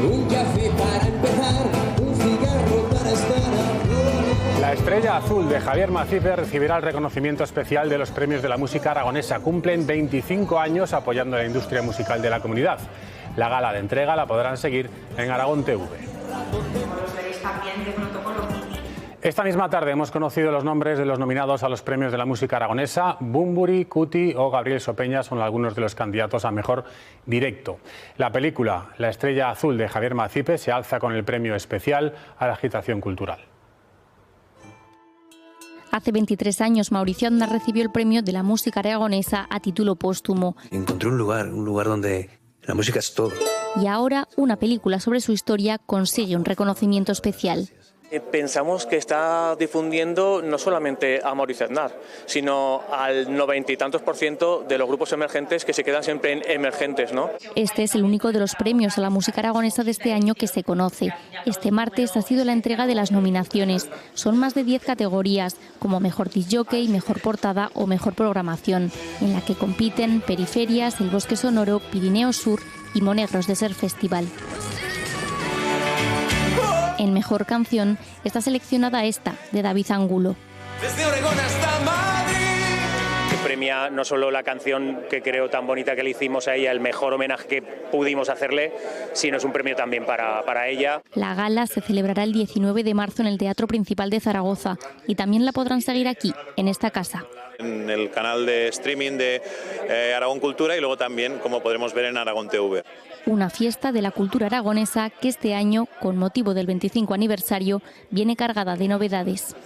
un café para empezar, un cigarro para estar a... La Estrella Azul de Javier Macipe recibirá el reconocimiento especial de los premios de la música aragonesa. Cumplen 25 años apoyando la industria musical de la comunidad. La gala de entrega la podrán seguir en Aragón TV. Esta misma tarde hemos conocido los nombres de los nominados a los premios de la música aragonesa. Bumburi, Cuti o Gabriel Sopeña son algunos de los candidatos a mejor directo. La película La Estrella Azul de Javier Macipe se alza con el premio especial a la agitación cultural. Hace 23 años Mauricio Aznar recibió el premio de la música aragonesa a título póstumo. Encontré un lugar donde la música es todo. Y ahora una película sobre su historia consigue un reconocimiento especial. Pensamos que está difundiendo no solamente a Mauricio Aznar, sino al 90 y tantos % de los grupos emergentes que se quedan siempre en emergentes, ¿no? Este es el único de los premios a la música aragonesa de este año que se conoce. Este martes ha sido la entrega de las nominaciones. Son más de 10 categorías, como Mejor Disc Jockey, Mejor Portada o Mejor Programación, en la que compiten Periferias, El Bosque Sonoro, Pirineo Sur y Monegros Desert Festival. En Mejor Canción está seleccionada esta, de David Angulo. Desde Oregón hasta Madrid. Que premia no solo la canción que creo tan bonita que le hicimos a ella, el mejor homenaje que pudimos hacerle, sino es un premio también para ella. La gala se celebrará el 19 de marzo en el Teatro Principal de Zaragoza y también la podrán seguir aquí, en esta casa. En el canal de streaming de Aragón Cultura y luego también, como podremos ver, en Aragón TV. Una fiesta de la cultura aragonesa que este año, con motivo del 25 aniversario, viene cargada de novedades.